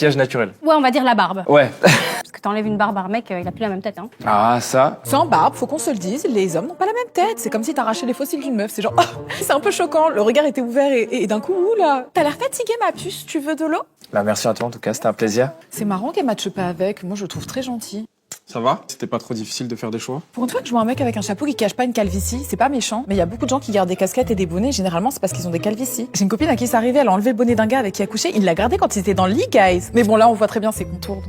Maquillage naturel. Ouais, on va dire la barbe. Ouais. Parce que t'enlèves une barbe à un mec, il a plus la même tête, hein. Ah, ça. Sans barbe, faut qu'on se le dise, les hommes n'ont pas la même tête. C'est comme si t'arrachais les fossiles d'une meuf. C'est genre, c'est un peu choquant. Le regard était ouvert et d'un coup, oula. T'as l'air fatiguée, ma puce. Tu veux de l'eau? Bah, merci à toi, en tout cas, c'était un plaisir. C'est marrant qu'elle matche pas avec. Moi, je le trouve très gentil. Ça va? C'était pas trop difficile de faire des choix? Pour une fois que je vois un mec avec un chapeau qui cache pas une calvitie, c'est pas méchant, mais il y a beaucoup de gens qui gardent des casquettes et des bonnets, généralement c'est parce qu'ils ont des calvities. J'ai une copine à qui c'est arrivé, elle a enlevé le bonnet d'un gars avec qui elle a couché, il l'a gardé quand il était dans le lit, guys. Mais bon, là on voit très bien ses contours.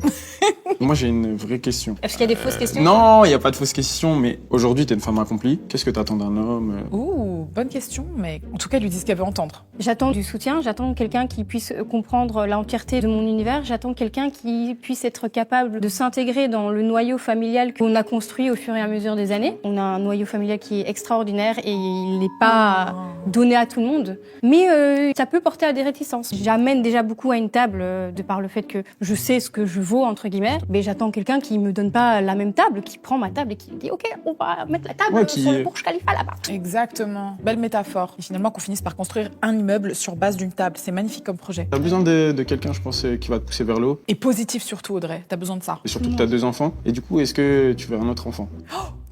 Moi j'ai une vraie question. Est-ce qu'il y a des fausses questions? Non, y a pas de fausse question, mais aujourd'hui t'es une femme accomplie. Qu'est-ce que t'attends d'un homme? Ouh, bonne question, mais en tout cas, elle lui dit ce qu'elle veut entendre. J'attends du soutien, j'attends quelqu'un qui puisse comprendre l'entièreté de mon univers, j'attends quelqu'un qui puisse être capable de s'intégrer dans le noyau familial qu'on a construit au fur et à mesure des années. On a un noyau familial qui est extraordinaire et il n'est pas donné à tout le monde, mais ça peut porter à des réticences. J'amène déjà beaucoup à une table de par le fait que je sais ce que je vaux, entre guillemets, mais j'attends quelqu'un qui me donne pas la même table, qui prend ma table et qui me dit « Ok, on va mettre la table sur le Burj Khalifa là-bas ». Exactement, belle métaphore. Et finalement qu'on finisse par construire un immeuble sur base d'une table, c'est magnifique comme projet. T'as besoin de quelqu'un, je pense, qui va te pousser vers le haut. Et positif surtout, Audrey, t'as besoin de ça. Et surtout que t'as 2 enfants. Et du coup, est-ce que tu veux un autre enfant?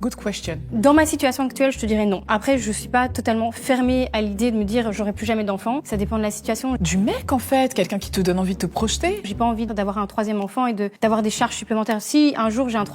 Good question. Dans ma situation actuelle, je te dirais non. Après, je suis pas totalement fermée à l'idée de me dire j'aurai plus jamais d'enfants. Ça dépend de la situation. Du mec en fait, quelqu'un qui te donne envie de te projeter. J'ai pas envie d'avoir un 3e enfant et d'avoir des charges supplémentaires. Si un jour j'ai un